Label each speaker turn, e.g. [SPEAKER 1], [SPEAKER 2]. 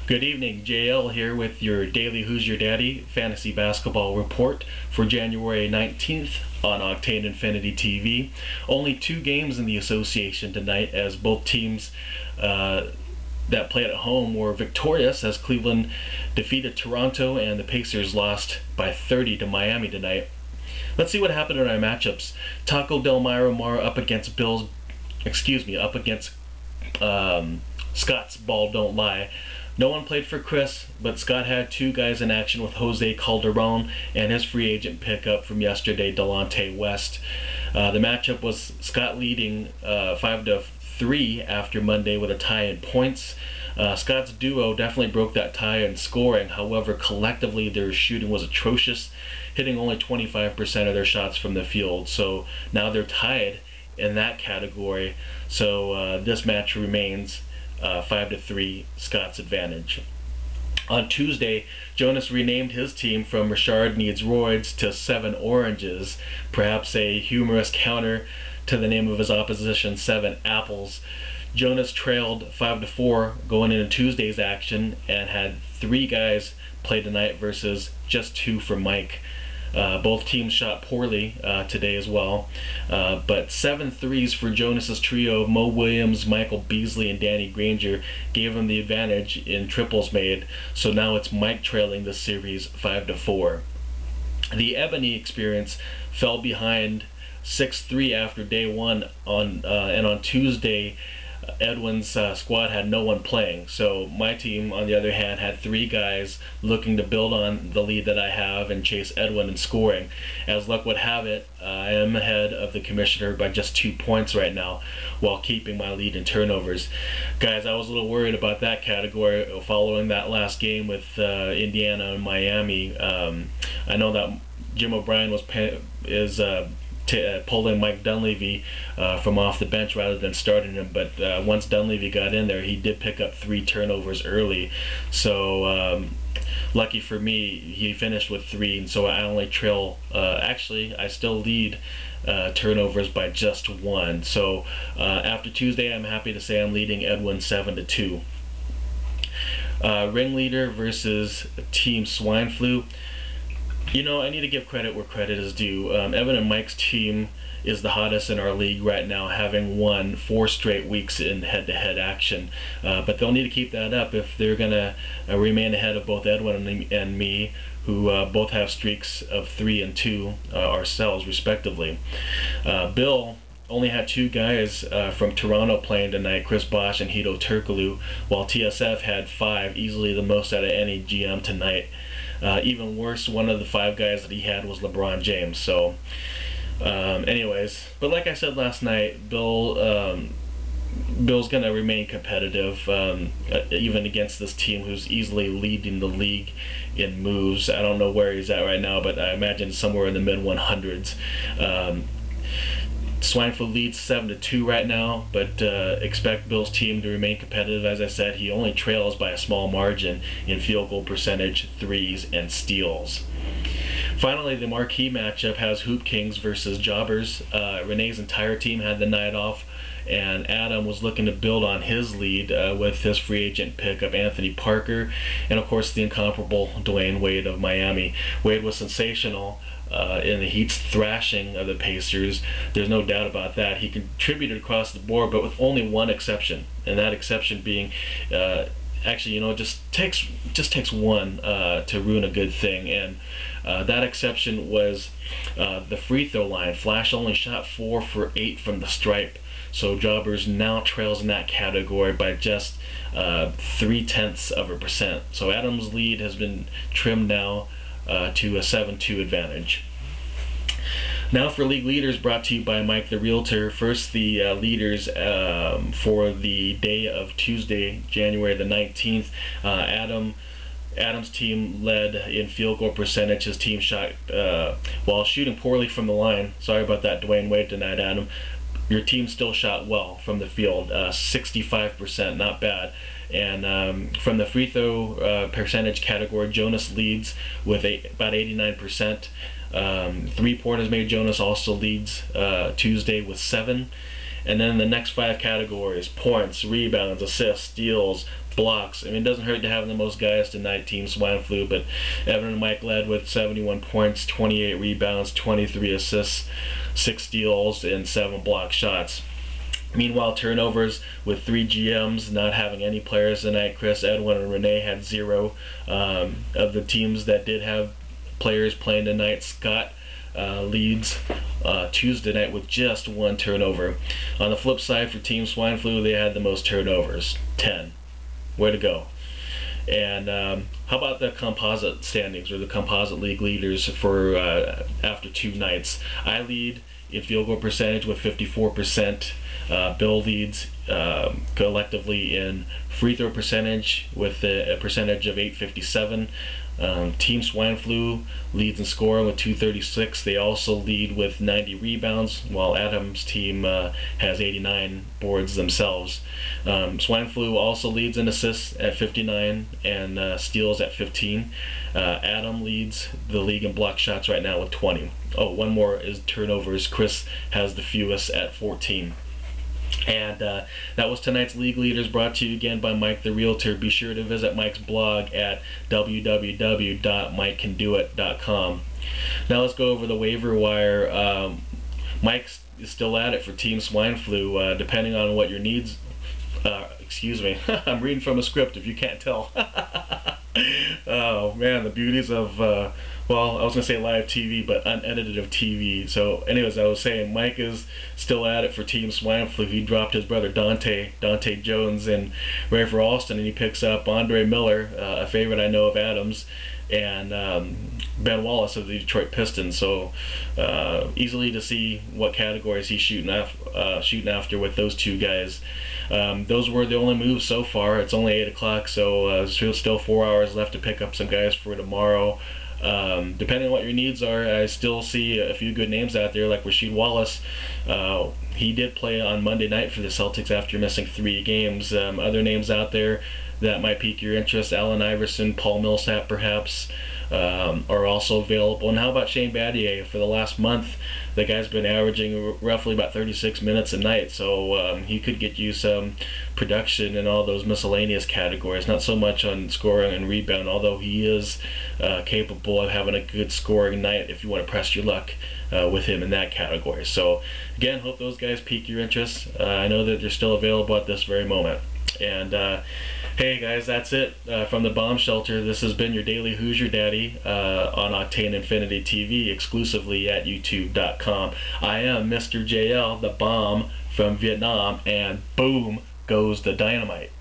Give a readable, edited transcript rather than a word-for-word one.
[SPEAKER 1] Good evening, JL here with your daily Hoosier Daddy fantasy basketball report for January 19th on Octane Infinity TV. Only two games in the association tonight, as both teams that played at home were victorious, as Cleveland defeated Toronto and the Pacers lost by 30 to Miami tonight. Let's see what happened in our matchups. Taco Del Mar up against Scott's Ball Don't Lie. No one played for Chris, but Scott had two guys in action with Jose Calderon and his free agent pickup from yesterday, Delonte West. The matchup was Scott leading 5-3 after Monday with a tie in points. Scott's duo definitely broke that tie in scoring. However, collectively their shooting was atrocious, hitting only 25% of their shots from the field. So now they're tied in that category. So this match remains 5-3 Scott's advantage. On Tuesday, Jonas renamed his team from Richard Needs Roids to 7 Oranges, perhaps a humorous counter to the name of his opposition, 7 Apples. Jonas trailed 5-4 going into Tuesday's action and had 3 guys play tonight versus just 2 for Mike. Both teams shot poorly today as well, but 7 threes for Jonas's trio. Mo Williams, Michael Beasley, and Danny Granger gave him the advantage in triples made, so now it's Mike trailing the series 5-4. The Ebony experience fell behind 6-3 after day one, and on Tuesday Edwin's squad had no one playing. So my team, on the other hand, had 3 guys looking to build on the lead that I have and chase Edwin in scoring. As luck would have it, I am ahead of the commissioner by just 2 points right now, while keeping my lead in turnovers. Guys, I was a little worried about that category following that last game with Indiana and Miami. I know that Jim O'Brien pulling Mike Dunleavy from off the bench rather than starting him, but once Dunleavy got in there, he did pick up 3 turnovers early. So lucky for me, he finished with 3, and so I only trail. Actually, I still lead turnovers by just 1. So after Tuesday, I'm happy to say I'm leading Edwin 7-2. Ringleader versus Team Swine Flu. You know, I need to give credit where credit is due. Evan and Mike's team is the hottest in our league right now, having won 4 straight weeks in head-to-head action. But they'll need to keep that up if they're going to remain ahead of both Edwin and me, who both have streaks of 3 and 2 ourselves, respectively. Bill only had 2 guys from Toronto playing tonight, Chris Bosh and Hito Turkoglu, while TSF had 5, easily the most out of any GM tonight. Even worse, one of the 5 guys that he had was LeBron James. So anyways, but like I said last night, Bill's going to remain competitive, even against this team who's easily leading the league in moves. I don't know where he's at right now, but I imagine somewhere in the mid-100s. Swineflu leads 7-2 right now, but expect Bill's team to remain competitive. As I said, he only trails by a small margin in field goal percentage, threes, and steals. Finally, the marquee matchup has Hoop Kings versus Jobbers. Renee's entire team had the night off, and Adam was looking to build on his lead with his free agent pick of Anthony Parker, and of course the incomparable Dwayne Wade of Miami. Wade was sensational in the Heat's thrashing of the Pacers. There's no doubt about that. He contributed across the board, but with only one exception, and that exception being actually, you know, just takes one to ruin a good thing, and that exception was the free throw line. Flash only shot 4 for 8 from the stripe, so Jobbers now trails in that category by just 0.3%. So Adams' lead has been trimmed now to a 7-2 advantage. Now for League Leaders, brought to you by Mike the Realtor. First, the leaders for the day of Tuesday, January the 19th. Adam's team led in field goal percentage. His team shot, while shooting poorly from the line. Sorry about that, Dwayne Wade, tonight, Adam. Your team still shot well from the field, 65%, not bad. And from the free throw percentage category, Jonas leads with about 89%. 3-pointers made, Jonas also leads Tuesday with 7. And then the next 5 categories: points, rebounds, assists, steals, blocks. I mean, it doesn't hurt to have the most guys tonight, Team Swine Flu, but Evan and Mike led with 71 points, 28 rebounds, 23 assists, 6 steals, and 7 block shots. Meanwhile, turnovers with 3 GMs not having any players tonight. Chris, Edwin, and Renee had 0. Of the teams that did have players playing tonight, Scott leads Tuesday night with just 1 turnover. On the flip side, for Team Swine Flu, they had the most turnovers, 10. Way to go. And how about the composite standings, or the composite league leaders for after 2 nights? I lead in field goal percentage with 54%. Bill leads collectively in free throw percentage with a percentage of 857. Team Swine Flu leads in scoring with 236. They also lead with 90 rebounds, while Adam's team has 89 boards themselves. Swine Flu also leads in assists at 59 and steals at 15. Adam leads the league in block shots right now with 20. Oh, one more is turnovers. Chris has the fewest at 14. And that was tonight's League Leaders, brought to you again by Mike the Realtor. Be sure to visit Mike's blog at www.mikecandoit.com. Now let's go over the waiver wire. Mike is still at it for Team Swine Flu, depending on what your needs. Excuse me, I'm reading from a script if you can't tell. Oh man, the beauties of well, I was gonna say live TV, but unedited of TV. So anyways, I was saying Mike is still at it for Team Swine Flu. He dropped his brother Dante Jones in Ray for Alston, and he picks up Andre Miller, a favorite I know of Adams, and Ben Wallace of the Detroit Pistons. So easily to see what categories he's shooting after with those 2 guys. Those were the only moves so far. It's only 8 o'clock, so still 4 hours left to pick up some guys for tomorrow. Depending on what your needs are, I still see a few good names out there, like Rasheed Wallace. He did play on Monday night for the Celtics after missing 3 games. Other names out there that might pique your interest: Allen Iverson, Paul Millsap perhaps, are also available. And how about Shane Battier? For the last month, the guy's been averaging roughly about 36 minutes a night, so he could get you some production in all those miscellaneous categories. Not so much on scoring and rebound, although he is capable of having a good scoring night if you want to press your luck with him in that category. So again, hope those guys pique your interest. I know that they're still available at this very moment. And hey guys, that's it from the bomb shelter. This has been your daily Hoosier Daddy on Octane Infinity TV, exclusively at youtube.com. I am Mr. JL, the bomb from Vietnam, and boom goes the dynamite.